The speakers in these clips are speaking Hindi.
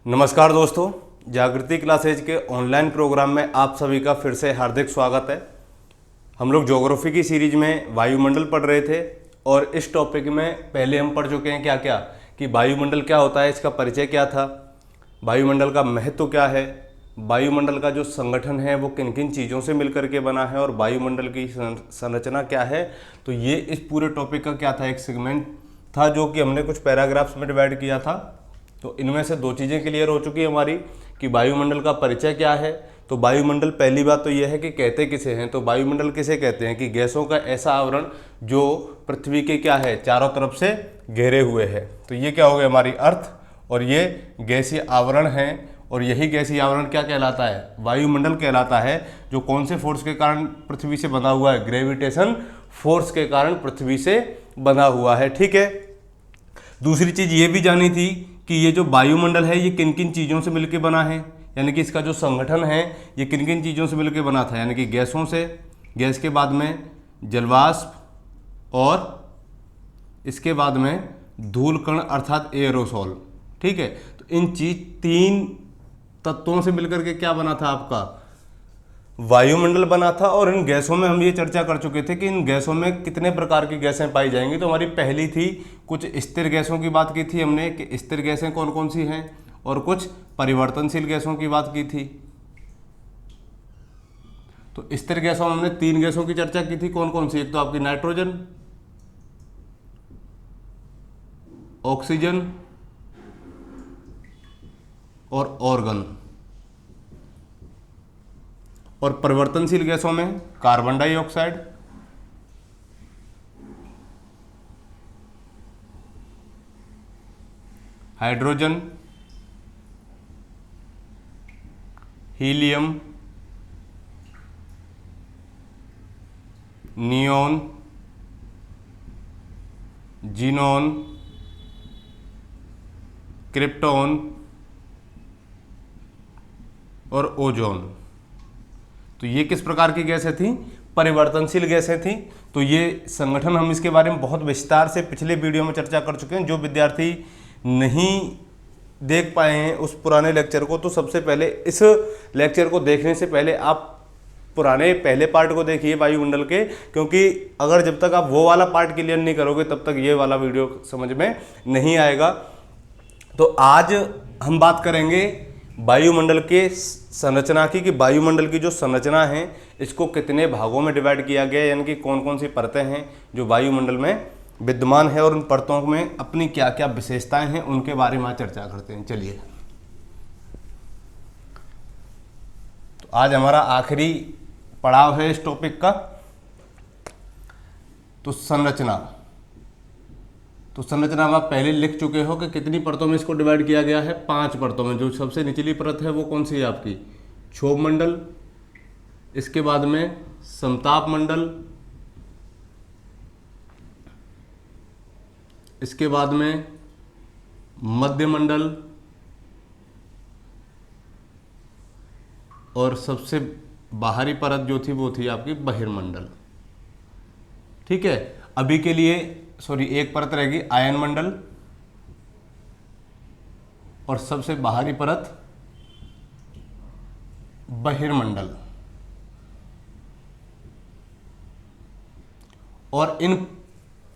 नमस्कार दोस्तों, जागृति क्लासेज के ऑनलाइन प्रोग्राम में आप सभी का फिर से हार्दिक स्वागत है। हम लोग ज्योग्राफी की सीरीज में वायुमंडल पढ़ रहे थे और इस टॉपिक में पहले हम पढ़ चुके हैं क्या क्या कि वायुमंडल क्या होता है, इसका परिचय क्या था, वायुमंडल का महत्व क्या है, वायुमंडल का जो संगठन है वो किन किन चीज़ों से मिलकर के बना है और वायुमंडल की संरचना क्या है। तो ये इस पूरे टॉपिक का क्या था, एक सेगमेंट था जो कि हमने कुछ पैराग्राफ्स में डिवाइड किया था। तो इनमें से दो चीज़ें क्लियर हो चुकी है हमारी कि वायुमंडल का परिचय क्या है। तो वायुमंडल, पहली बात तो यह है कि कहते किसे हैं। तो वायुमंडल किसे कहते हैं कि गैसों का ऐसा आवरण जो पृथ्वी के क्या है, चारों तरफ से घेरे हुए है। तो ये क्या हो गया, हमारी अर्थ, और ये गैसीय आवरण है। और यही गैसीय आवरण क्या कहलाता है, वायुमंडल कहलाता है, जो कौन से फोर्स के कारण पृथ्वी से बना हुआ है, ग्रेविटेशन फोर्स के कारण पृथ्वी से बना हुआ है। ठीक है। दूसरी चीज ये भी जानी थी कि ये जो वायुमंडल है ये किन किन चीज़ों से मिलकर बना है, यानी कि इसका जो संगठन है ये किन किन चीज़ों से मिलकर बना था, यानी कि गैसों से, गैस के बाद में जलवाष्प और इसके बाद में धूल कण अर्थात एयरोसोल। ठीक है। तो इन तीन तत्वों से मिलकर के क्या बना था, आपका वायुमंडल बना था। और इन गैसों में हम ये चर्चा कर चुके थे कि इन गैसों में कितने प्रकार की गैसें पाई जाएंगी। तो हमारी पहली थी, कुछ स्थिर गैसों की बात की थी हमने कि स्थिर गैसें कौन कौन सी हैं, और कुछ परिवर्तनशील गैसों की बात की थी। तो स्थिर गैसों में हमने तीन गैसों की चर्चा की थी, कौन कौन सी, एक तो आपकी नाइट्रोजन, ऑक्सीजन और ऑर्गन। और परिवर्तनशील गैसों में carbon dioxide, hydrogen, helium, neon, xenon, krypton और ओजोन। तो ये किस प्रकार की गैसें थी, परिवर्तनशील गैसें थी। तो ये संगठन हम इसके बारे में बहुत विस्तार से पिछले वीडियो में चर्चा कर चुके हैं। जो विद्यार्थी नहीं देख पाए हैं उस पुराने लेक्चर को, तो सबसे पहले इस लेक्चर को देखने से पहले आप पुराने पहले पार्ट को देखिए वायुमंडल के, क्योंकि अगर जब तक आप वो वाला पार्ट क्लियर नहीं करोगे तब तक ये वाला वीडियो समझ में नहीं आएगा। तो आज हम बात करेंगे वायुमंडल के संरचना की, कि वायुमंडल की जो संरचना है इसको कितने भागों में डिवाइड किया गया है, यानी कि कौन कौन सी परतें हैं जो वायुमंडल में विद्यमान है और उन परतों में अपनी क्या क्या विशेषताएं हैं उनके बारे में चर्चा करते हैं। चलिए, तो आज हमारा आखिरी पड़ाव है इस टॉपिक का। तो संरचना, तो संरचना में आप पहले लिख चुके हो कि कितनी परतों में इसको डिवाइड किया गया है, 5 परतों में। जो सबसे निचली परत है वो कौन सी है आपकी, क्षोभ मंडल, इसके बाद में समताप मंडल, इसके बाद में मध्य मंडल, और सबसे बाहरी परत जो थी वो थी आपकी बहिर्मंडल। ठीक है। अभी के लिए एक परत रहेगी आयन मंडल, और सबसे बाहरी परत बहिर्मंडल। और इन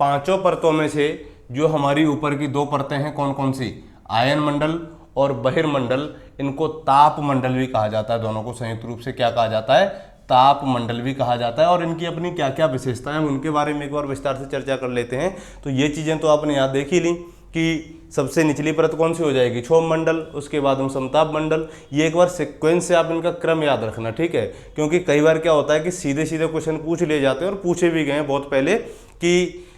पांचों परतों में से जो हमारी ऊपर की 2 परतें हैं कौन कौन सी, आयन मंडल और बहिर्मंडल, इनको ताप मंडल भी कहा जाता है। दोनों को संयुक्त रूप से क्या कहा जाता है, ताप मंडल भी कहा जाता है। और इनकी अपनी क्या क्या विशेषताएं हैं उनके बारे में एक बार विस्तार से चर्चा कर लेते हैं। तो ये चीज़ें तो आपने यहाँ देख ही ली कि सबसे निचली परत कौन सी हो जाएगी, क्षोभ मंडल, उसके बाद हम समताप मंडल। ये एक बार सीक्वेंस से आप इनका क्रम याद रखना, ठीक है, क्योंकि कई बार क्या होता है कि सीधे सीधे क्वेश्चन पूछ लिए जाते हैं और पूछे भी गए हैं बहुत पहले कि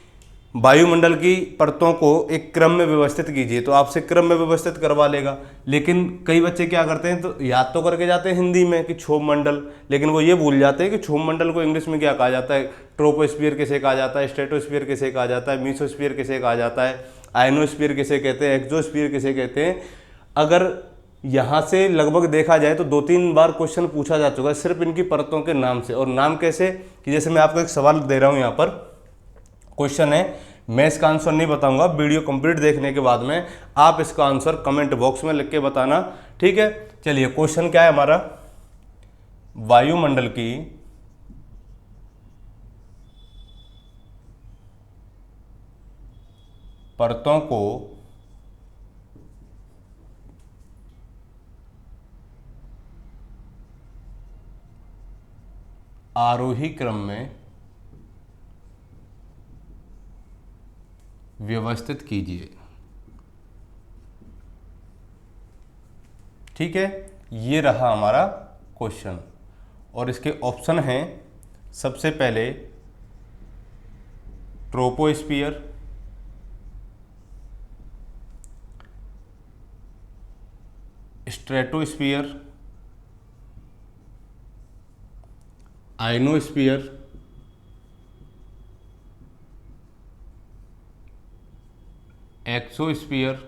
वायुमंडल की परतों को एक क्रम में व्यवस्थित कीजिए, तो आपसे क्रम में व्यवस्थित करवा लेगा। लेकिन कई बच्चे क्या करते हैं, तो याद तो करके जाते हैं हिंदी में कि क्षोभ मंडल, लेकिन वो ये भूल जाते हैं कि क्षोभ मंडल को इंग्लिश में क्या कहा जाता है, ट्रोपोस्फीयर किसे कहा जाता है, स्ट्रेटोस्फीयर किसे कहा जाता है, मीसोस्फीयर किसे कहा जाता है, आयनोस्फीयर किसे कहते हैं, एक्सोस्फीयर किसे कहते हैं। अगर यहाँ से लगभग देखा जाए तो 2-3 बार क्वेश्चन पूछा जा चुका है सिर्फ इनकी परतों के नाम से। और नाम कैसे, कि जैसे मैं आपको एक सवाल दे रहा हूँ, यहाँ पर क्वेश्चन है मैं इसका आंसर नहीं बताऊंगा, वीडियो कंप्लीट देखने के बाद में आप इसका आंसर कमेंट बॉक्स में लिख के बताना, ठीक है। चलिए क्वेश्चन क्या है हमारा, वायुमंडल की परतों को आरोही क्रम में व्यवस्थित कीजिए। ठीक है, ये रहा हमारा क्वेश्चन और इसके ऑप्शन हैं, सबसे पहले ट्रोपोस्फियर, स्ट्रेटोस्फियर, आयनोस्फियर, एक्सोस्फियर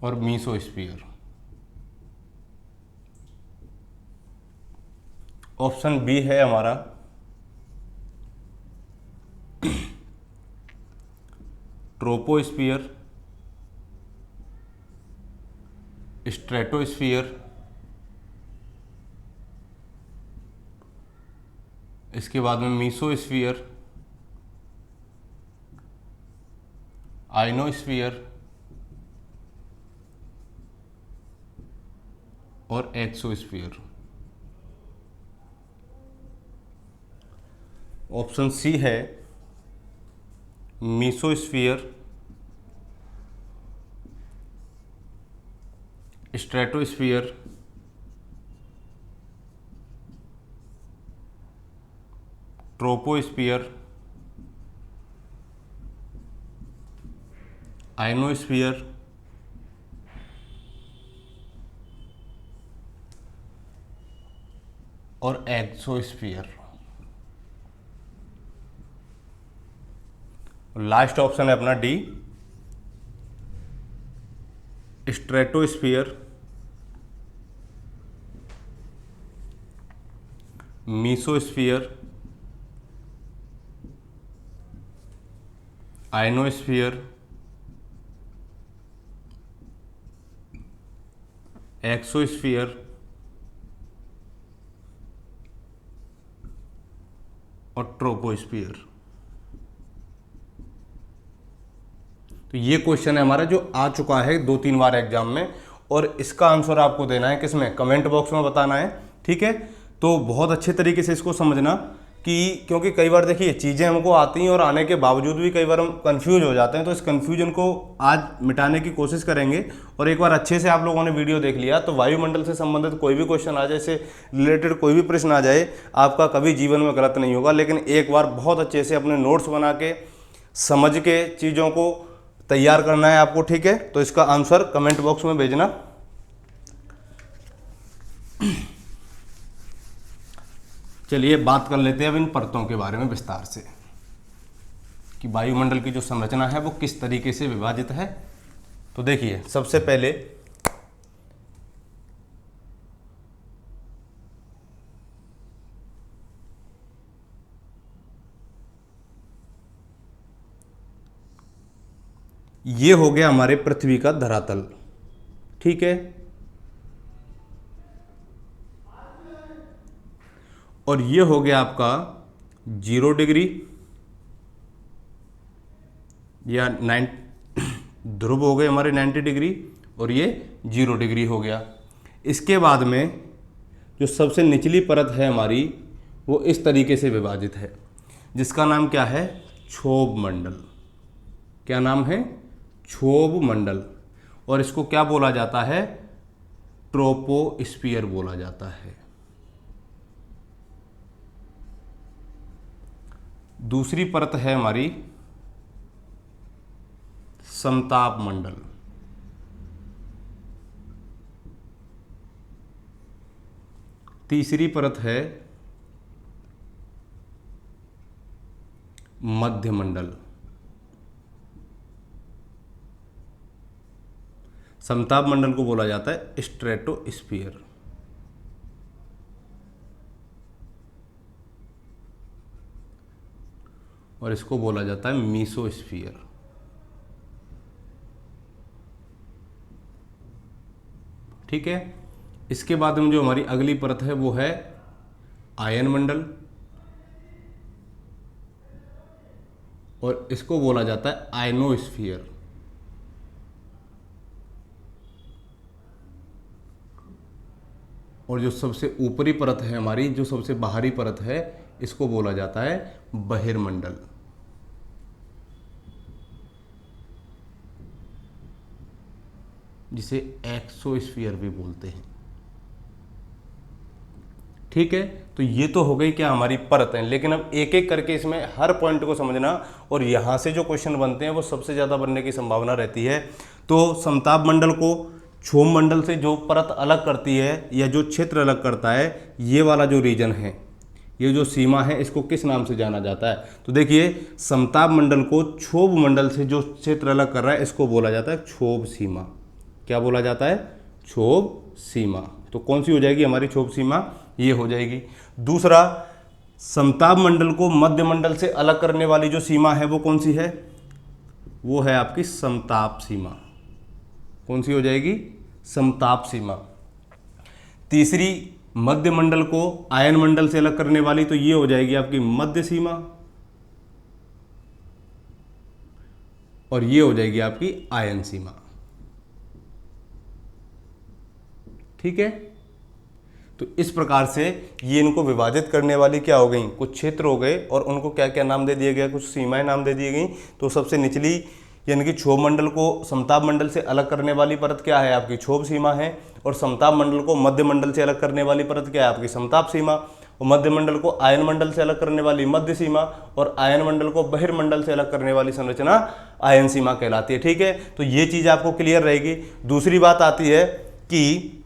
और मीसोस्फियर। ऑप्शन बी है हमारा ट्रोपोस्फियर, स्ट्रेटोस्फियर, इसके बाद में मीसोस्फियर, आयनोस्फियर और एक्सोस्फियर। ऑप्शन सी है मीसोस्फियर, स्ट्रेटोस्फियर, ट्रोपोस्फियर, आयनोस्फियर और एक्सोस्फियर। लास्ट ऑप्शन है अपना डी, स्ट्रेटोस्फियर, मीसोस्फियर, आयनोस्फियर, एक्सोस्फियर और ट्रोपोस्फियर। तो ये क्वेश्चन है हमारा जो आ चुका है 2-3 बार एग्जाम में, और इसका आंसर आपको देना है किसमें, कमेंट बॉक्स में बताना है, ठीक है। तो बहुत अच्छे तरीके से इसको समझना कि क्योंकि कई बार देखिए चीज़ें हमको आती हैं और आने के बावजूद भी कई बार हम कंफ्यूज हो जाते हैं, तो इस कंफ्यूजन को आज मिटाने की कोशिश करेंगे। और एक बार अच्छे से आप लोगों ने वीडियो देख लिया तो वायुमंडल से संबंधित कोई भी क्वेश्चन आ जाए, इससे रिलेटेड कोई भी प्रश्न आ जाए, आपका कभी जीवन में गलत नहीं होगा। लेकिन एक बार बहुत अच्छे से अपने नोट्स बना के समझ के चीज़ों को तैयार करना है आपको, ठीक है। तो इसका आंसर कमेंट बॉक्स में भेजना। चलिए बात कर लेते हैं अब इन परतों के बारे में विस्तार से कि वायुमंडल की जो संरचना है वो किस तरीके से विभाजित है। तो देखिए सबसे पहले ये हो गया हमारे पृथ्वी का धरातल, ठीक है। और ये हो गया आपका 0 डिग्री या 9 ध्रुव हो गए हमारे 90 डिग्री, और ये 0 डिग्री हो गया। इसके बाद में जो सबसे निचली परत है हमारी वो इस तरीके से विभाजित है, जिसका नाम क्या है, क्षोभ मंडल। क्या नाम है, क्षोभ मंडल। और इसको क्या बोला जाता है, ट्रोपोस्फियर बोला जाता है। दूसरी परत है हमारी समताप मंडल। तीसरी परत है मध्य मंडल। समताप मंडल को बोला जाता है स्ट्रेटोस्फियर। और इसको बोला जाता है मीसोस्फीयर। ठीक है। इसके बाद में जो हमारी अगली परत है वो है आयन मंडल, और इसको बोला जाता है आयनोस्फीयर। और जो सबसे ऊपरी परत है हमारी, जो सबसे बाहरी परत है, इसको बोला जाता है बहिर्मंडल। जिसे एक्सोस्फीयर भी बोलते हैं। ठीक है, तो ये तो हो गई क्या हमारी परत है। लेकिन अब एक एक करके इसमें हर पॉइंट को समझना, और यहाँ से जो क्वेश्चन बनते हैं वो सबसे ज़्यादा बनने की संभावना रहती है। तो समताप मंडल को क्षोभ मंडल से जो परत अलग करती है या जो क्षेत्र अलग करता है, ये वाला जो रीजन है, ये जो सीमा है, इसको किस नाम से जाना जाता है? तो देखिए, समताप मंडल को क्षोभ मंडल से जो क्षेत्र अलग कर रहा है, इसको बोला जाता है क्षोभ सीमा। क्या बोला जाता है? क्षोभ सीमा। तो कौन सी हो जाएगी हमारी क्षोभ सीमा? ये हो जाएगी। दूसरा, समताप मंडल को मध्य मंडल से अलग करने वाली जो सीमा है वो कौन सी है? वो है आपकी समताप सीमा। कौन सी हो जाएगी? समताप सीमा। तीसरी, मध्य मंडल को आयन मंडल से अलग करने वाली, तो ये हो जाएगी आपकी मध्य सीमा, और ये हो जाएगी आपकी आयन सीमा। ठीक है, तो इस प्रकार से ये इनको विभाजित करने वाली क्या हो गई? कुछ क्षेत्र हो गए, और उनको क्या क्या नाम दे दिया गया? कुछ सीमाएं नाम दे दी गई। तो सबसे निचली यानी कि क्षोभ मंडल को समताप मंडल से अलग करने वाली परत क्या है? आपकी क्षोभ सीमा है। और समताप मंडल को मध्य मंडल से अलग करने वाली परत क्या है? आपकी समताप सीमा। और मध्य मंडल को आयन मंडल से अलग करने वाली मध्य सीमा, और आयन मंडल को बहिर्मंडल से अलग करने वाली संरचना आयन सीमा कहलाती है। ठीक है, तो ये चीज़ आपको क्लियर रहेगी। दूसरी बात आती है कि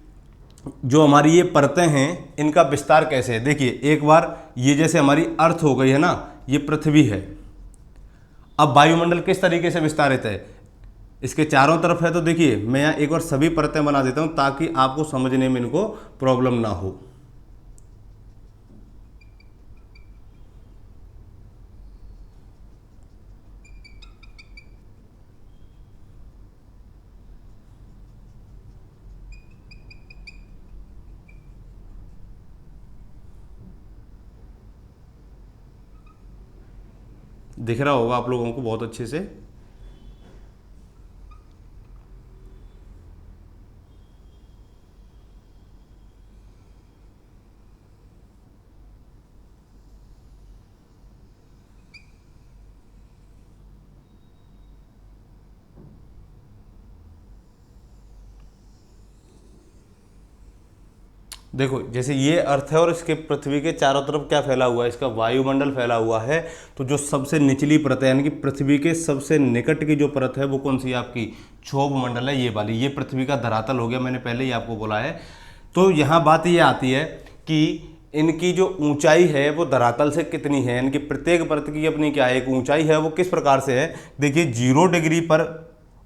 जो हमारी ये परतें हैं, इनका विस्तार कैसे है। देखिए, एक बार ये जैसे हमारी अर्थ हो गई है ना, ये पृथ्वी है। अब वायुमंडल किस तरीके से विस्तारित है? इसके चारों तरफ है। तो देखिए, मैं यहाँ एक बार सभी परतें बना देता हूँ ताकि आपको समझने में इनको प्रॉब्लम ना हो। दिख रहा होगा आप लोगों को बहुत अच्छे से। देखो, जैसे ये अर्थ है और इसके पृथ्वी के चारों तरफ क्या फैला हुआ है? इसका वायुमंडल फैला हुआ है। तो जो सबसे निचली परत है, यानी कि पृथ्वी के सबसे निकट की जो परत है, वो कौन सी है? आपकी क्षोभ मंडल है, ये वाली। ये पृथ्वी का धरातल हो गया, मैंने पहले ही आपको बोला है। तो यहाँ बात ये आती है कि इनकी जो ऊंचाई है वो धरातल से कितनी है, यानी कि प्रत्येक परत की अपनी क्या है, एक ऊंचाई है। वो किस प्रकार से है? देखिए, 0 डिग्री पर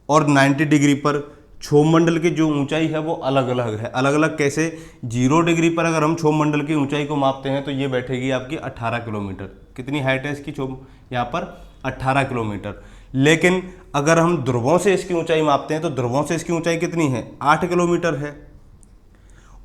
और 90 डिग्री पर क्षोभ मंडल की जो ऊंचाई है वो अलग अलग है। अलग अलग कैसे? 0 डिग्री पर अगर हम क्षोभ मंडल की ऊंचाई को मापते हैं तो ये बैठेगी आपकी 18 किलोमीटर। कितनी हाइट है इसकी क्षोभ? यहाँ पर 18 किलोमीटर। लेकिन अगर हम ध्रुवों से इसकी ऊंचाई मापते हैं तो ध्रुवों से इसकी ऊंचाई कितनी है? 8 किलोमीटर है।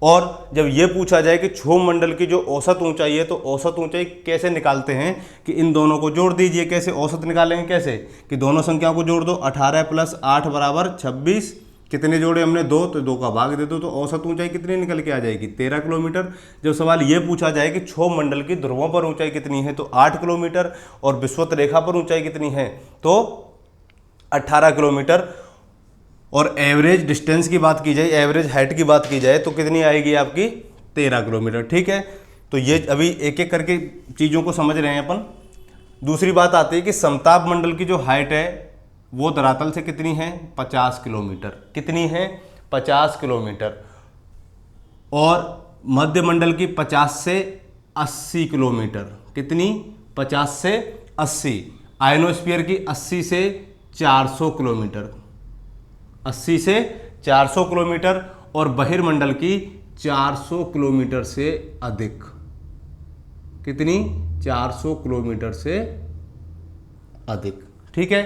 और जब ये पूछा जाए कि क्षोभ मंडल की जो औसत ऊंचाई है, तो औसत ऊंचाई कैसे निकालते हैं? कि इन दोनों को जोड़ दीजिए। कैसे औसत निकालेंगे? कैसे? कि दोनों संख्याओं को जोड़ दो। 18 + 8 = 26। कितने जोड़े हमने? 2। तो 2 का भाग दे दो, तो औसत ऊंचाई कितनी निकल के आ जाएगी? 13 किलोमीटर। जब सवाल ये पूछा जाए कि क्षोभ मंडल की ध्रुवों पर ऊंचाई कितनी है, तो 8 किलोमीटर, और विषुवत रेखा पर ऊंचाई कितनी है, तो 18 किलोमीटर। और एवरेज डिस्टेंस की बात की जाए, एवरेज हाइट की बात की जाए, तो कितनी आएगी आपकी? 13 किलोमीटर। ठीक है, तो ये अभी एक एक करके चीज़ों को समझ रहे हैं अपन। दूसरी बात आती है कि समताप मंडल की जो हाइट है वो धरातल से कितनी है? 50 किलोमीटर। कितनी है? 50 किलोमीटर। और मध्य मंडल की 50 से 80 किलोमीटर। कितनी? 50 से 80। आयनोस्फीयर की 80 से 400 किलोमीटर। 80 से 400 किलोमीटर। और बहिर्मंडल की 400 किलोमीटर से अधिक। कितनी? 400 किलोमीटर से अधिक। ठीक है,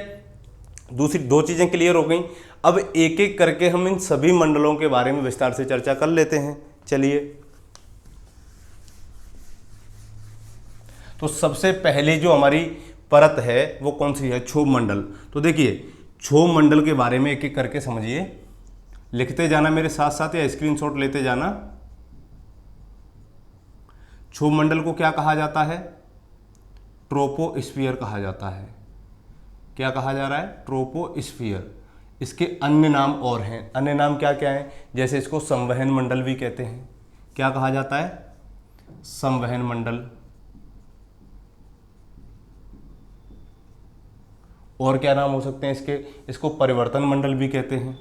दूसरी दो चीजें क्लियर हो गई। अब एक एक करके हम इन सभी मंडलों के बारे में विस्तार से चर्चा कर लेते हैं। चलिए, तो सबसे पहले जो हमारी परत है वो कौन सी है? क्षोभ मंडल। तो देखिए, क्षोभ मंडल के बारे में एक एक करके समझिए, लिखते जाना मेरे साथ साथ या स्क्रीनशॉट लेते जाना। क्षोभ मंडल को क्या कहा जाता है? ट्रोपोस्फीयर कहा जाता है। क्या कहा जा रहा है? ट्रोपोस्फीयर। इसके अन्य नाम और हैं। अन्य नाम क्या क्या हैं? जैसे इसको संवहन मंडल भी कहते हैं। क्या कहा जाता है? संवहन मंडल। और क्या नाम हो सकते हैं इसके? इसको परिवर्तन मंडल भी कहते हैं।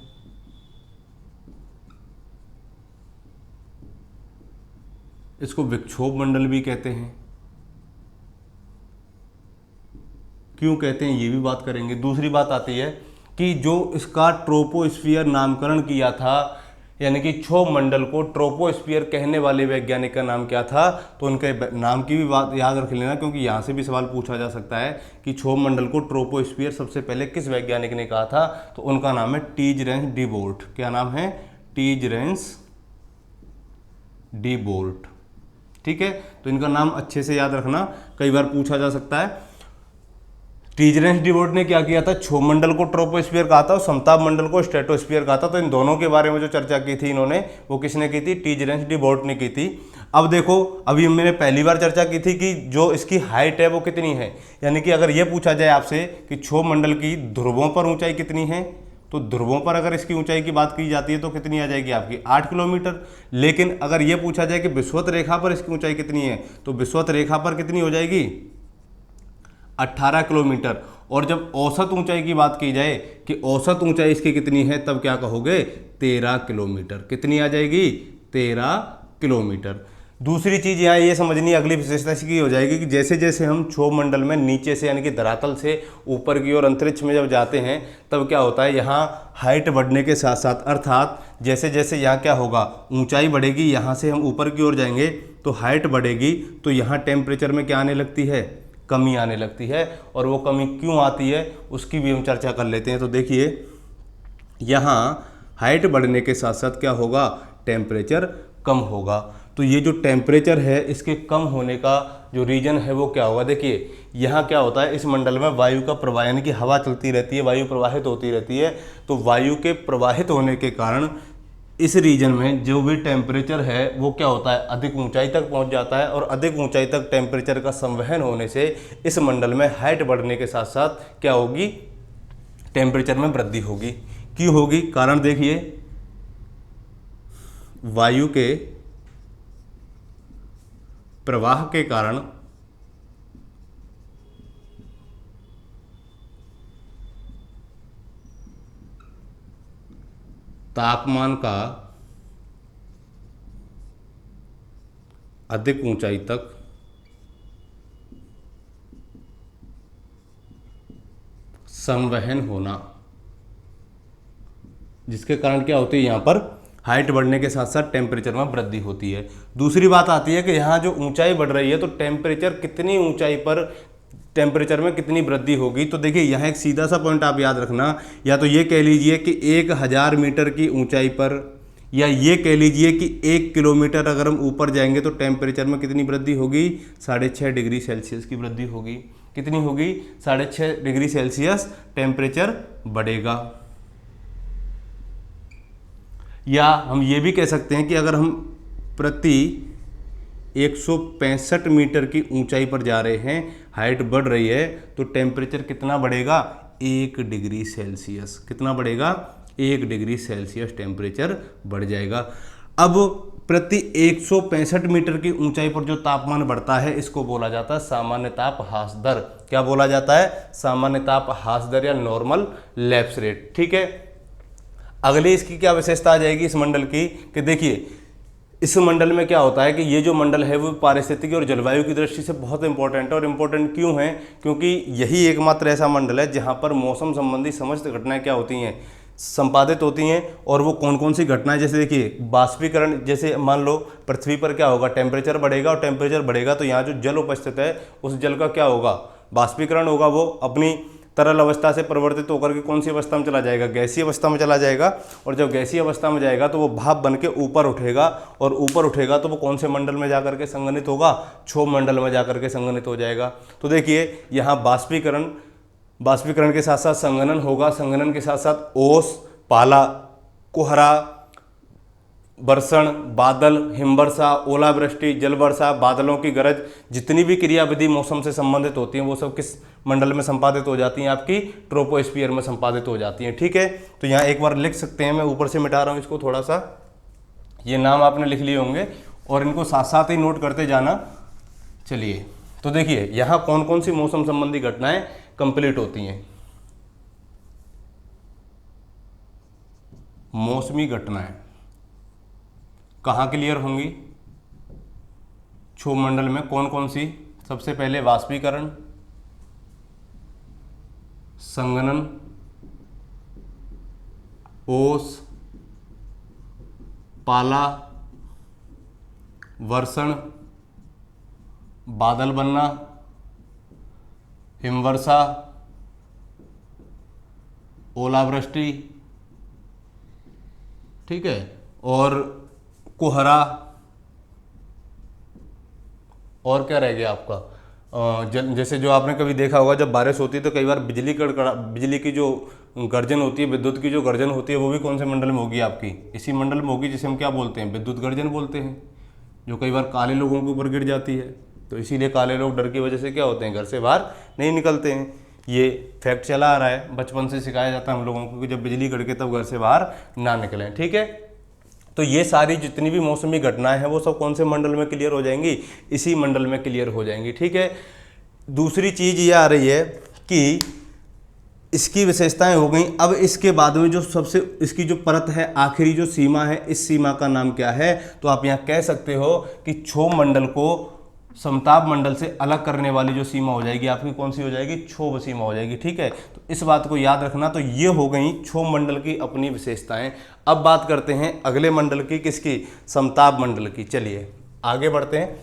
इसको विक्षोभ मंडल भी कहते हैं। क्यों कहते हैं ये भी बात करेंगे। दूसरी बात आती है कि जो इसका ट्रोपोस्फीयर नामकरण किया था, यानी कि क्षोभ मंडल को ट्रोपोस्फीयर कहने वाले वैज्ञानिक का नाम क्या था? तो उनके नाम की भी बात याद रख लेना, क्योंकि यहाँ से भी सवाल पूछा जा सकता है कि क्षोभ मंडल को ट्रोपोस्फीयर सबसे पहले किस वैज्ञानिक ने कहा था? तो उनका नाम है टीजरेंस डी बोल्ट। क्या नाम है? टीजरेंस डी बोल्ट। ठीक है, तो इनका नाम अच्छे से याद रखना, कई बार पूछा जा सकता है। टीजरेंस डी बोल्ट ने क्या किया था? क्षोभ मंडल को ट्रोपोस्फीयर कहा था और समताप मंडल को स्ट्रेटोस्फीयर कहा था। तो इन दोनों के बारे में जो चर्चा की थी इन्होंने, वो किसने की थी? टीजरेंस डी बोल्ट ने की थी। अब देखो, अभी मैंने पहली बार चर्चा की थी कि जो इसकी हाइट है वो कितनी है, यानी कि अगर ये पूछा जाए आपसे कि क्षोभ मंडल की ध्रुवों पर ऊंचाई कितनी है, तो ध्रुवों पर अगर इसकी ऊंचाई की बात की जाती है तो कितनी आ जाएगी आपकी? 8 किलोमीटर। लेकिन अगर ये पूछा जाए कि विषुवत रेखा पर इसकी ऊंचाई कितनी है, तो विषुवत रेखा पर कितनी हो जाएगी? 18 किलोमीटर। और जब औसत ऊंचाई की बात की जाए कि औसत ऊंचाई इसकी कितनी है, तब क्या कहोगे? 13 किलोमीटर। कितनी आ जाएगी? 13 किलोमीटर। दूसरी चीज यहाँ ये समझनी, अगली विशेषता इसकी हो जाएगी कि जैसे जैसे हम क्षोभ मंडल में नीचे से यानी कि धरातल से ऊपर की ओर अंतरिक्ष में जब जाते हैं, तब क्या होता है? यहाँ हाइट बढ़ने के साथ साथ, अर्थात जैसे जैसे यहाँ क्या होगा? ऊंचाई बढ़ेगी, यहाँ से हम ऊपर की ओर जाएंगे तो हाइट बढ़ेगी, तो यहाँ टेम्परेचर में क्या आने लगती है? कमी आने लगती है। और वो कमी क्यों आती है उसकी भी हम चर्चा कर लेते हैं। तो देखिए, यहाँ हाइट बढ़ने के साथ साथ क्या होगा? टेम्परेचर कम होगा। तो ये जो टेम्परेचर है इसके कम होने का जो रीजन है वो क्या होगा? देखिए, यहाँ क्या होता है, इस मंडल में वायु का प्रवाह यानी कि हवा चलती रहती है, वायु प्रवाहित होती रहती है। तो वायु के प्रवाहित होने के कारण इस रीजन में जो भी टेम्परेचर है वो क्या होता है? अधिक ऊंचाई तक पहुंच जाता है। और अधिक ऊंचाई तक टेम्परेचर का संवहन होने से इस मंडल में हाइट बढ़ने के साथ साथ क्या होगी? टेम्परेचर में वृद्धि होगी। क्यों होगी? कारण देखिए, वायु के प्रवाह के कारण तापमान का अधिक ऊंचाई तक संवहन होना, जिसके कारण क्या होती है? यहाँ पर हाइट बढ़ने के साथ साथ टेम्परेचर में वृद्धि होती है। दूसरी बात आती है कि यहाँ जो ऊंचाई बढ़ रही है तो टेम्परेचर कितनी ऊंचाई पर टेम्परेचर में कितनी वृद्धि होगी? तो देखिए, यहाँ एक सीधा सा पॉइंट आप याद रखना, या तो ये कह लीजिए कि 1000 मीटर की ऊंचाई पर, या ये कह लीजिए कि 1 किलोमीटर अगर हम ऊपर जाएंगे तो टेम्परेचर में कितनी वृद्धि होगी? 6.5 डिग्री सेल्सियस की वृद्धि होगी। कितनी होगी? 6.5 डिग्री सेल्सियस टेम्परेचर बढ़ेगा। या हम ये भी कह सकते हैं कि अगर हम प्रति 165 मीटर की ऊंचाई पर जा रहे हैं, हाइट बढ़ रही है, तो टेम्परेचर कितना बढ़ेगा? 1 डिग्री सेल्सियस। कितना बढ़ेगा? 1 डिग्री सेल्सियस टेम्परेचर बढ़ जाएगा। अब प्रति 165 मीटर की ऊंचाई पर जो तापमान बढ़ता है इसको बोला जाता है सामान्य ताप ह्रास दर। क्या बोला जाता है? सामान्य ताप ह्रास दर या नॉर्मल लैप्स रेट। ठीक है, अगली इसकी क्या विशेषता आ जाएगी इस मंडल की कि देखिए, इस मंडल में क्या होता है कि ये जो मंडल है वो पारिस्थितिकी और जलवायु की दृष्टि से बहुत इंपॉर्टेंट है। और इम्पोर्टेंट क्यों है? क्योंकि यही एकमात्र ऐसा मंडल है जहाँ पर मौसम संबंधी समस्त घटनाएं क्या होती हैं? संपादित होती हैं। और वो कौन कौन सी घटनाएं? जैसे देखिए, बाष्पीकरण। जैसे मान लो पृथ्वी पर क्या होगा? टेम्परेचर बढ़ेगा, और टेम्परेचर बढ़ेगा तो यहाँ जो जल उपस्थित है उस जल का क्या होगा? बाष्पीकरण होगा। वो अपनी तरल अवस्था से परिवर्तित होकर के कौन सी अवस्था में चला जाएगा, गैसीय अवस्था में चला जाएगा। और जब गैसीय अवस्था में जाएगा तो वो भाप बन के ऊपर उठेगा, और ऊपर उठेगा तो वो कौन से मंडल में जाकर के संघनित होगा, क्षोभ मंडल में जाकर के संघनित हो जाएगा। तो देखिए यहाँ बाष्पीकरण के साथ साथ संघनन होगा, संघनन के साथ साथ ओस, पाला, कोहरा, बरसण, बादल, हिमवर्षा, ओलावृष्टि, जल वर्षा, बादलों की गरज, जितनी भी क्रियाविधि मौसम से संबंधित होती हैं वो सब किस मंडल में संपादित हो जाती हैं, आपकी ट्रोपोस्फीयर में संपादित हो जाती हैं। ठीक है, तो यहाँ एक बार लिख सकते हैं, मैं ऊपर से मिटा रहा हूँ इसको थोड़ा सा, ये नाम आपने लिख लिए होंगे और इनको साथ साथ ही नोट करते जाना। चलिए, तो देखिए यहाँ कौन कौन सी मौसम संबंधी घटनाएं कंप्लीट होती हैं। मौसमी घटनाएं कहाँ क्लियर होंगी, क्षोभ मंडल में कौन कौन सी, सबसे पहले वाष्पीकरण, संघनन, ओस, पाला, वर्षण, बादल बनना, हिमवर्षा, ओलावृष्टि, ठीक है, और कोहरा, और क्या रह गया आपका, जैसे जो आपने कभी देखा होगा जब बारिश होती है तो कई बार बिजली की जो गर्जन होती है, विद्युत की जो गर्जन होती है वो भी कौन से मंडल में होगी, आपकी इसी मंडल में होगी, जिसे हम क्या बोलते हैं, विद्युत गर्जन बोलते हैं, जो कई बार काले लोगों के ऊपर गिर जाती है। तो इसीलिए काले लोग डर की वजह से क्या होते हैं, घर से बाहर नहीं निकलते हैं। ये फैक्ट चला आ रहा है, बचपन से सिखाया जाता है हम लोगों को कि जब बिजली कड़के तब घर से बाहर ना निकलें। ठीक है, तो ये सारी जितनी भी मौसमी घटनाएं हैं वो सब कौन से मंडल में क्लियर हो जाएंगी, इसी मंडल में क्लियर हो जाएंगी। ठीक है, दूसरी चीज़ ये आ रही है कि इसकी विशेषताएं हो गई। अब इसके बाद में जो सबसे इसकी जो परत है, आखिरी जो सीमा है, इस सीमा का नाम क्या है, तो आप यहाँ कह सकते हो कि क्षोभ मंडल को समताप मंडल से अलग करने वाली जो सीमा हो जाएगी आपकी कौन सी हो जाएगी, क्षोभ सीमा हो जाएगी। ठीक है, तो इस बात को याद रखना। तो ये हो गई क्षोभ मंडल की अपनी विशेषताएं। अब बात करते हैं अगले मंडल की, किसकी, समताप मंडल की। चलिए आगे बढ़ते हैं।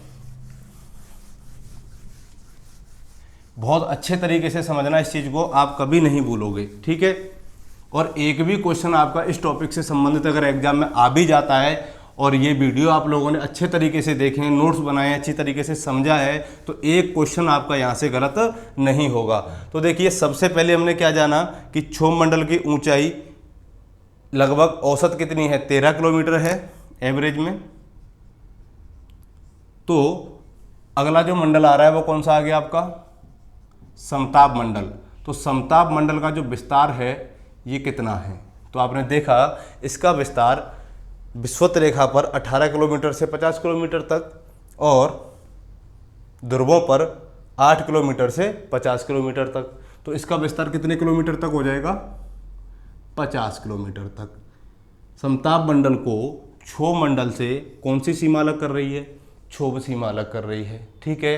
बहुत अच्छे तरीके से समझना इस चीज को, आप कभी नहीं भूलोगे। ठीक है, और एक भी क्वेश्चन आपका इस टॉपिक से संबंधित अगर एग्जाम में आ भी जाता है और ये वीडियो आप लोगों ने अच्छे तरीके से देखे, नोट्स बनाए, अच्छी तरीके से समझा है, तो एक क्वेश्चन आपका यहाँ से गलत नहीं होगा। तो देखिए सबसे पहले हमने क्या जाना कि क्षोभ मंडल की ऊंचाई लगभग औसत कितनी है, 13 किलोमीटर है एवरेज में। तो अगला जो मंडल आ रहा है वो कौन सा आ गया आपका, समताप मंडल। तो समताप मंडल का जो विस्तार है ये कितना है, तो आपने देखा इसका विस्तार विषुवत रेखा पर 18 किलोमीटर से 50 किलोमीटर तक, और ध्रुवों पर 8 किलोमीटर से 50 किलोमीटर तक। तो इसका विस्तार कितने किलोमीटर तक हो जाएगा, 50 किलोमीटर तक। समताप मंडल को क्षोभ मंडल से कौन सी सीमा अलग कर रही है, क्षोभ सीमा अलग कर रही है। ठीक है,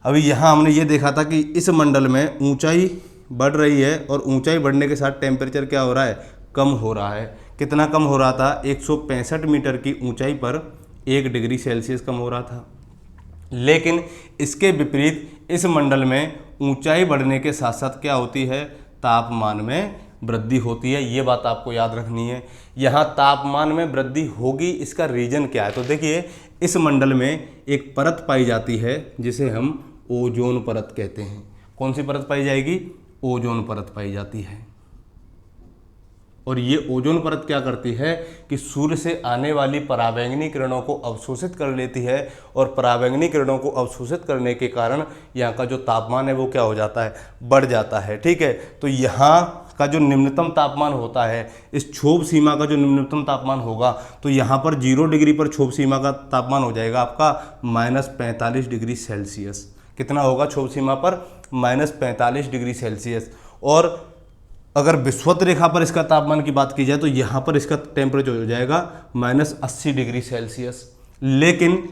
अभी यहाँ हमने ये देखा था कि इस मंडल में ऊंचाई बढ़ रही है, और ऊंचाई बढ़ने के साथ टेम्परेचर क्या हो रहा है, कम हो रहा है। कितना कम हो रहा था, 165 मीटर की ऊंचाई पर 1 डिग्री सेल्सियस कम हो रहा था। लेकिन इसके विपरीत इस मंडल में ऊंचाई बढ़ने के साथ साथ क्या होती है, तापमान में वृद्धि होती है। ये बात आपको याद रखनी है। यहाँ तापमान में वृद्धि होगी, इसका रीजन क्या है, तो देखिए इस मंडल में एक परत पाई जाती है जिसे हम ओजोन परत कहते हैं। कौन सी परत पाई जाएगी, ओजोन परत पाई जाती है। और ये ओजोन परत क्या करती है कि सूर्य से आने वाली पराबैंगनी किरणों को अवशोषित कर लेती है, और पराबैंगनी किरणों को अवशोषित करने के कारण यहाँ का जो तापमान है वो क्या हो जाता है, बढ़ जाता है। ठीक है, तो यहाँ का जो निम्नतम तापमान होता है, इस क्षोभ सीमा का जो निम्नतम तापमान होगा, तो यहाँ पर 0 डिग्री पर क्षोभ सीमा का तापमान हो जाएगा आपका -45 डिग्री सेल्सियस। कितना होगा क्षोभ सीमा पर, -45 डिग्री सेल्सियस। और अगर विषुवत रेखा पर इसका तापमान की बात की जाए तो यहाँ पर इसका टेम्परेचर हो जाएगा -80 डिग्री सेल्सियस। लेकिन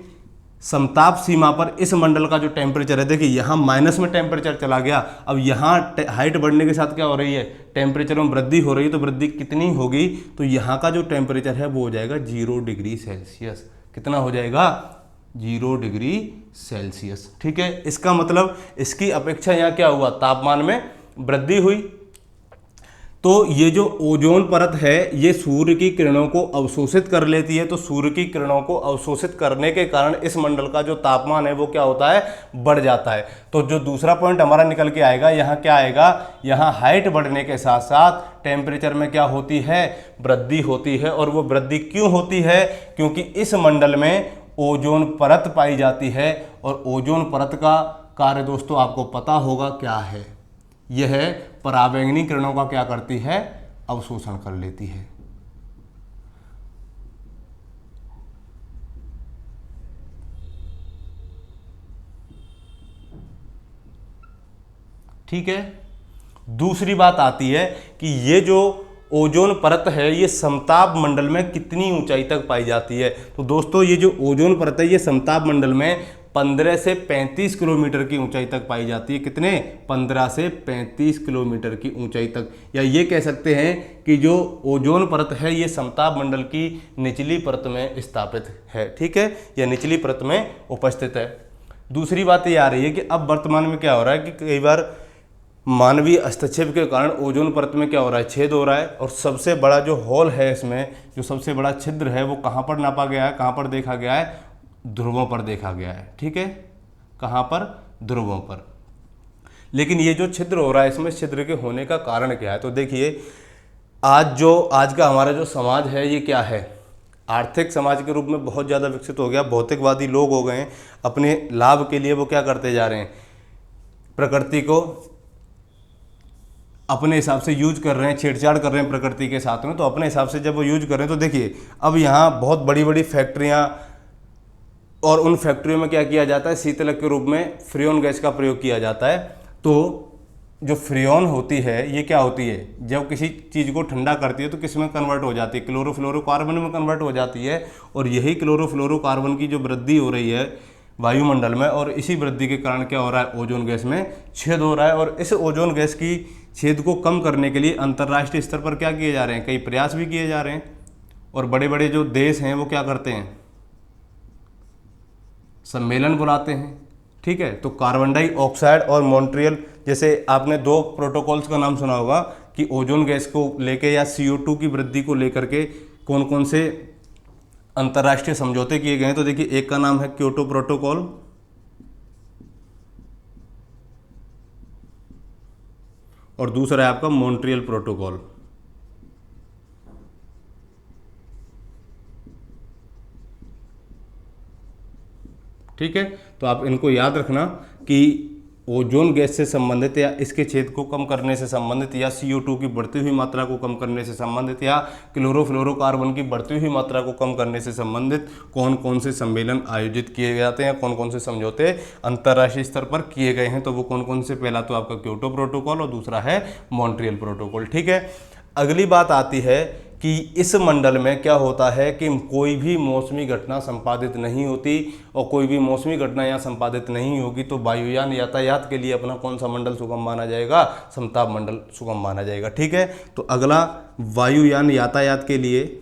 समताप सीमा पर इस मंडल का जो टेम्परेचर है, देखिए यहाँ माइनस में टेम्परेचर चला गया। अब यहाँ हाइट बढ़ने के साथ क्या हो रही है, टेम्परेचर में वृद्धि हो रही है। तो वृद्धि कितनी होगी, तो यहाँ का जो टेम्परेचर है वो हो जाएगा 0 डिग्री सेल्सियस। कितना हो जाएगा, 0 डिग्री सेल्सियस। ठीक है, इसका मतलब इसकी अपेक्षा यहाँ क्या हुआ, तापमान में वृद्धि हुई। तो ये जो ओजोन परत है ये सूर्य की किरणों को अवशोषित कर लेती है। तो सूर्य की किरणों को अवशोषित करने के कारण इस मंडल का जो तापमान है वो क्या होता है, बढ़ जाता है। तो जो दूसरा पॉइंट हमारा निकल के आएगा, यहाँ क्या आएगा, यहाँ हाइट बढ़ने के साथ साथ टेम्परेचर में क्या होती है, वृद्धि होती है। और वो वृद्धि क्यों होती है, क्योंकि इस मंडल में ओजोन परत पाई जाती है। और ओजोन परत का कार्य दोस्तों आपको पता होगा क्या है, यह पराबैंगनी किरणों का क्या करती है, अवशोषण कर लेती है। ठीक है। दूसरी बात आती है कि ये जो ओजोन परत है ये समताप मंडल में कितनी ऊंचाई तक पाई जाती है। तो दोस्तों ये जो ओजोन परत है ये समताप मंडल में 15 से 35 किलोमीटर की ऊंचाई तक पाई जाती है। कितने, 15 से 35 किलोमीटर की ऊंचाई तक। या ये कह सकते हैं कि जो ओजोन परत है ये समताप मंडल की निचली परत में स्थापित है। ठीक है, या निचली परत में उपस्थित है। दूसरी बात ये आ रही है कि अब वर्तमान में क्या हो रहा है कि कई बार मानवीय हस्तक्षेप के कारण ओजोन परत में क्या हो रहा है, छेद हो रहा है। और सबसे बड़ा जो होल है इसमें, जो सबसे बड़ा छिद्र है वो कहाँ पर नापा गया है, कहाँ पर देखा गया है, ध्रुवों पर देखा गया है। ठीक है, कहाँ पर, ध्रुवों पर। लेकिन ये जो छिद्र हो रहा है इसमें छिद्र के होने का कारण क्या है, तो देखिए आज का हमारा जो समाज है ये क्या है, आर्थिक समाज के रूप में बहुत ज़्यादा विकसित हो गया, भौतिकवादी लोग हो गए हैं। अपने लाभ के लिए वो क्या करते जा रहे हैं, प्रकृति को अपने हिसाब से यूज कर रहे हैं, छेड़छाड़ कर रहे हैं प्रकृति के साथ में। तो अपने हिसाब से जब वो यूज कर रहे हैं तो देखिए अब यहाँ बहुत बड़ी बड़ी फैक्ट्रियाँ, और उन फैक्ट्रियों में क्या किया जाता है, शीतलक के रूप में फ्रियोन गैस का प्रयोग किया जाता है। तो जो फ्रियोन होती है ये क्या होती है, जब किसी चीज़ को ठंडा करती है तो किस में कन्वर्ट हो जाती है, क्लोरोफ्लोरोकार्बन में कन्वर्ट हो जाती है। और यही क्लोरोफ्लोरोकार्बन की जो वृद्धि हो रही है वायुमंडल में, और इसी वृद्धि के कारण क्या हो रहा है, ओजोन गैस में छेद हो रहा है। और इस ओजोन गैस की छेद को कम करने के लिए अंतर्राष्ट्रीय स्तर पर क्या किए जा रहे हैं, कई प्रयास भी किए जा रहे हैं। और बड़े बड़े जो देश हैं वो क्या करते हैं, सम्मेलन बुलाते हैं। ठीक है, तो कार्बन डाइऑक्साइड और मॉन्ट्रियल, जैसे आपने 2 प्रोटोकॉल्स का नाम सुना होगा कि ओजोन गैस को लेके या CO2 की वृद्धि को लेकर के कौन कौन से अंतर्राष्ट्रीय समझौते किए गए हैं। तो देखिए एक का नाम है क्योटो प्रोटोकॉल, और दूसरा है आपका मॉन्ट्रियल प्रोटोकॉल। ठीक है, तो आप इनको याद रखना कि ओजोन गैस से संबंधित या इसके छेद को कम करने से संबंधित, या CO2 की बढ़ती हुई मात्रा को कम करने से संबंधित, या क्लोरोफ्लोरोकार्बन की बढ़ती हुई मात्रा को कम करने से संबंधित कौन कौन से सम्मेलन आयोजित किए जाते हैं, कौन कौन से समझौते अंतर्राष्ट्रीय स्तर पर किए गए हैं। तो वो कौन कौन से, पहला तो आपका क्योटो प्रोटोकॉल और दूसरा है मॉन्ट्रियल प्रोटोकॉल। ठीक है, अगली बात आती है कि इस मंडल में क्या होता है कि कोई भी मौसमी घटना संपादित नहीं होती, और कोई भी मौसमी घटना यहाँ संपादित नहीं होगी तो वायुयान यातायात के लिए अपना कौन सा मंडल सुगम माना जाएगा, समताप मंडल सुगम माना जाएगा। ठीक है, तो अगला वायुयान यातायात के लिए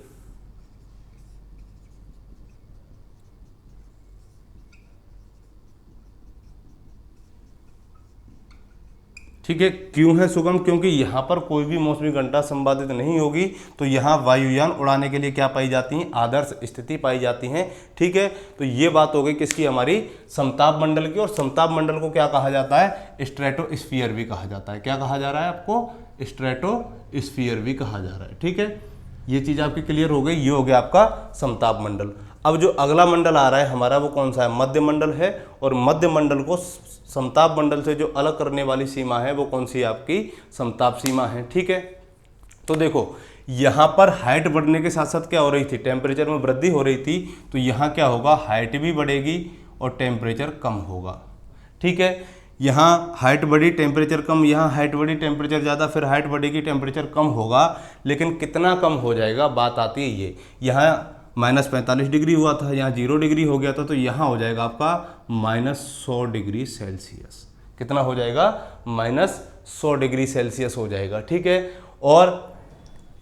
ठीक है, क्यों है सुगम, क्योंकि यहाँ पर कोई भी मौसमी घटना संपादित नहीं होगी, तो यहाँ वायुयान उड़ाने के लिए क्या पाई जाती हैं, आदर्श स्थिति पाई जाती हैं। ठीक है, तो ये बात हो गई किसकी, हमारी समताप मंडल की। और समताप मंडल को क्या कहा जाता है, स्ट्रेटोस्फीयर भी कहा जाता है। क्या कहा जा रहा है आपको, स्ट्रेटोस्फीयर भी कहा जा रहा है। ठीक है, ये चीज़ आपकी क्लियर हो गई, ये हो गया आपका समताप मंडल। अब जो अगला मंडल आ रहा है हमारा वो कौन सा है, मध्य मंडल है। और मध्य मंडल को समताप मंडल से जो अलग करने वाली सीमा है वो कौन सी है, आपकी समताप सीमा है। ठीक है, तो देखो यहाँ पर हाइट बढ़ने के साथ साथ क्या हो रही थी, टेम्परेचर में वृद्धि हो रही थी। तो यहाँ क्या होगा, हाइट भी बढ़ेगी और टेम्परेचर कम होगा। ठीक है, यहाँ हाइट बढ़ी टेम्परेचर कम, यहाँ हाइट बढ़ी टेम्परेचर ज़्यादा, फिर हाइट बढ़ेगी टेम्परेचर कम होगा। लेकिन कितना कम हो जाएगा, बात आती है ये, यहाँ -45 डिग्री हुआ था, यहाँ 0 डिग्री हो गया था, तो यहाँ हो जाएगा आपका -100 डिग्री सेल्सियस। कितना हो जाएगा, -100 डिग्री सेल्सियस हो जाएगा। ठीक है, और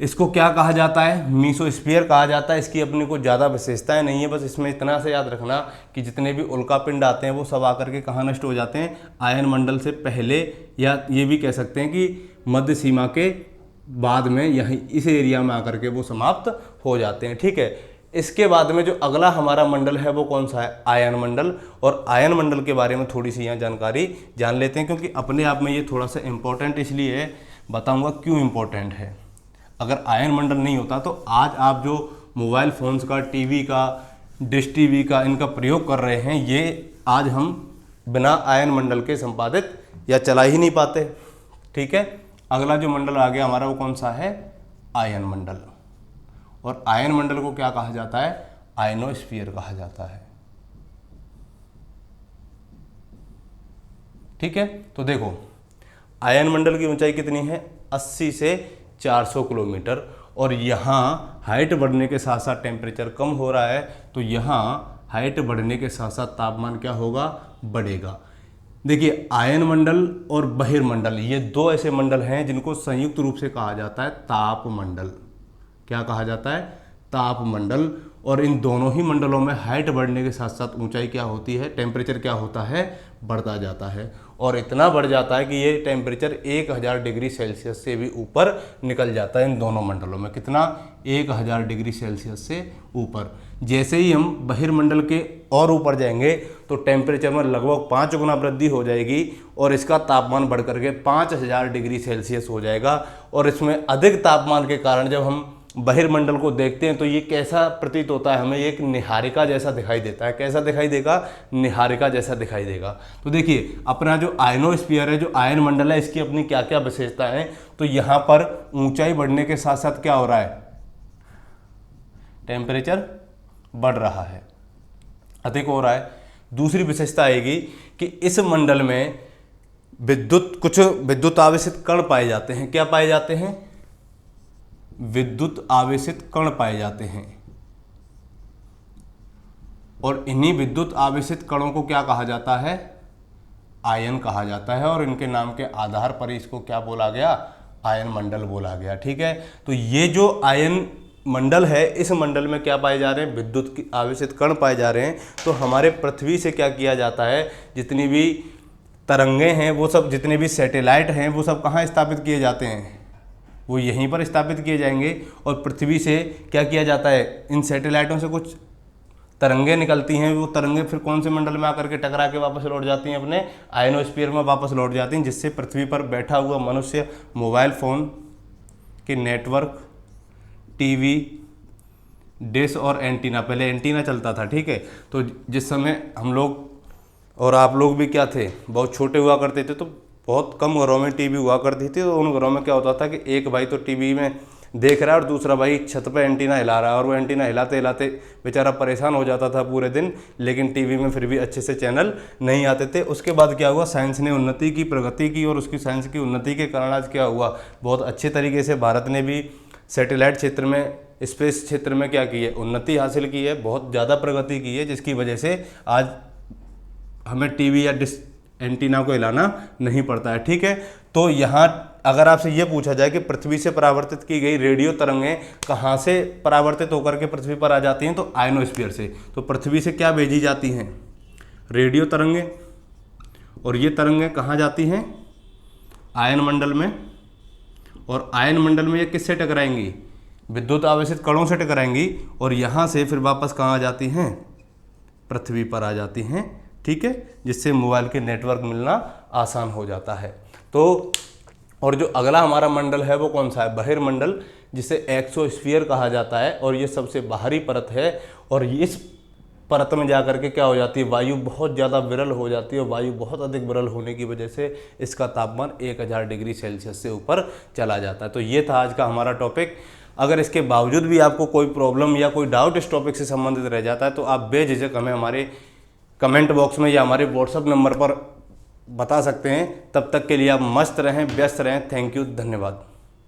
इसको क्या कहा जाता है, मीसोस्फीयर कहा जाता है। इसकी अपनी को ज़्यादा विशेषताएं नहीं है, बस इसमें इतना से याद रखना कि जितने भी उल्कापिंड आते हैं वो सब आकर के कहाँ नष्ट हो जाते हैं, आयन मंडल से पहले, या ये भी कह सकते हैं कि मध्य सीमा के बाद में यहीं इस एरिया में आकर के वो समाप्त हो जाते हैं। ठीक है, इसके बाद में जो अगला हमारा मंडल है वो कौन सा है, आयन मंडल। और आयन मंडल के बारे में थोड़ी सी यहाँ जानकारी जान लेते हैं, क्योंकि अपने आप में ये थोड़ा सा इम्पोर्टेंट इसलिए है, बताऊँगा क्यों इम्पोर्टेंट है। अगर आयन मंडल नहीं होता तो आज आप जो मोबाइल फ़ोन्स का, टीवी का, डिश टीवी का इनका प्रयोग कर रहे हैं, ये आज हम बिना आयन मंडल के संपादित या चला ही नहीं पाते। ठीक है, अगला जो मंडल आ गया हमारा वो कौन सा है, आयन मंडल। और आयन मंडल को क्या कहा जाता है, आयनोस्फीयर कहा जाता है। ठीक है, तो देखो आयन मंडल की ऊंचाई कितनी है, 80 से 400 किलोमीटर। और यहाँ हाइट बढ़ने के साथ साथ टेम्परेचर कम हो रहा है, तो यहाँ हाइट बढ़ने के साथ साथ तापमान क्या होगा, बढ़ेगा। देखिए आयन मंडल और बहिर्मंडल ये दो ऐसे मंडल हैं जिनको संयुक्त रूप से कहा जाता है तापमंडल। क्या कहा जाता है, तापमंडल। और इन दोनों ही मंडलों में हाइट बढ़ने के साथ साथ ऊंचाई क्या होती है, टेम्परेचर क्या होता है, बढ़ता जाता है। और इतना बढ़ जाता है कि ये टेम्परेचर 1000 डिग्री सेल्सियस से भी ऊपर निकल जाता है इन दोनों मंडलों में। कितना, 1000 डिग्री सेल्सियस से ऊपर। जैसे ही हम बहिर्मंडल के और ऊपर जाएंगे तो टेम्परेचर में लगभग 5 गुना वृद्धि हो जाएगी और इसका तापमान बढ़ करके 5000 डिग्री सेल्सियस हो जाएगा। और इसमें अधिक तापमान के कारण जब हम बहिर्मंडल को देखते हैं तो ये कैसा प्रतीत होता है, हमें एक निहारिका जैसा दिखाई देता है। कैसा दिखाई देगा, निहारिका जैसा दिखाई देगा। तो देखिए अपना जो आयनोस्फीयर है, जो आयन मंडल है, इसकी अपनी क्या क्या विशेषता है। तो यहाँ पर ऊंचाई बढ़ने के साथ साथ क्या हो रहा है, टेम्परेचर बढ़ रहा है, अधिक हो रहा है। दूसरी विशेषता आएगी कि इस मंडल में कुछ विद्युत आवेशित कण पाए जाते हैं। क्या पाए जाते हैं, विद्युत आवेशित कण पाए जाते हैं। और इन्हीं विद्युत आवेशित कणों को क्या कहा जाता है, आयन कहा जाता है। और इनके नाम के आधार पर इसको क्या बोला गया, आयन मंडल बोला गया। ठीक है, तो ये जो आयन मंडल है, इस मंडल में क्या पाए जा रहे हैं, विद्युत आवेशित कण पाए जा रहे हैं। तो हमारे पृथ्वी से क्या किया जाता है, जितनी भी तरंगे हैं वो सब, जितने भी सैटेलाइट हैं वो सब कहाँ स्थापित किए जाते हैं, वो यहीं पर स्थापित किए जाएंगे। और पृथ्वी से क्या किया जाता है, इन सैटेलाइटों से कुछ तरंगे निकलती हैं, वो तरंगे फिर कौन से मंडल में आकर के टकरा के वापस लौट जाती हैं, अपने आयनोस्फीयर में वापस लौट जाती हैं, जिससे पृथ्वी पर बैठा हुआ मनुष्य मोबाइल फ़ोन के नेटवर्क, टीवी, डिश और एंटीना, पहले एंटीना चलता था। ठीक है, तो जिस समय हम लोग और आप लोग भी क्या थे, बहुत छोटे हुआ करते थे, तो बहुत कम घरों में टीवी हुआ करती थी। तो उन घरों में क्या होता था कि एक भाई तो टीवी में देख रहा है और दूसरा भाई छत पे एंटीना हिला रहा है, और वो एंटीना हिलाते हिलाते बेचारा परेशान हो जाता था पूरे दिन, लेकिन टीवी में फिर भी अच्छे से चैनल नहीं आते थे। उसके बाद क्या हुआ, साइंस ने उन्नति की, प्रगति की, और उसकी साइंस की उन्नति के कारण आज क्या हुआ, बहुत अच्छे तरीके से भारत ने भी सैटेलाइट क्षेत्र में, स्पेस क्षेत्र में क्या की है, उन्नति हासिल की है, बहुत ज़्यादा प्रगति की है, जिसकी वजह से आज हमें टीवी या डिश एंटीना को हिलाना नहीं पड़ता है। ठीक है, तो यहाँ अगर आपसे ये पूछा जाए कि पृथ्वी से परावर्तित की गई रेडियो तरंगें कहाँ से परावर्तित होकर के पृथ्वी पर आ जाती हैं, तो आयनोस्फीयर से। तो पृथ्वी से क्या भेजी जाती हैं, रेडियो तरंगें, और ये तरंगें कहाँ जाती हैं, आयन मंडल में। और आयन मंडल में ये किससे टकराएंगी, विद्युत आवेशित कणों से टकराएंगी, और यहाँ से फिर वापस कहाँ आ जाती हैं, पृथ्वी पर आ जाती हैं। ठीक है, जिससे मोबाइल के नेटवर्क मिलना आसान हो जाता है। तो और जो अगला हमारा मंडल है वो कौन सा है, बहिर्मंडल, जिसे एक्सोस्फीयर कहा जाता है। और ये सबसे बाहरी परत है, और इस परत में जाकर के क्या हो जाती है, वायु बहुत ज़्यादा विरल हो जाती है, और वायु बहुत अधिक विरल होने की वजह से इसका तापमान 1000 डिग्री सेल्सियस से ऊपर चला जाता है। तो ये था आज का हमारा टॉपिक। अगर इसके बावजूद भी आपको कोई प्रॉब्लम या कोई डाउट इस टॉपिक से संबंधित रह जाता है तो आप बेझिझक हमें हमारे कमेंट बॉक्स में या हमारे व्हाट्सएप नंबर पर बता सकते हैं। तब तक के लिए आप मस्त रहें, व्यस्त रहें। थैंक यू, धन्यवाद।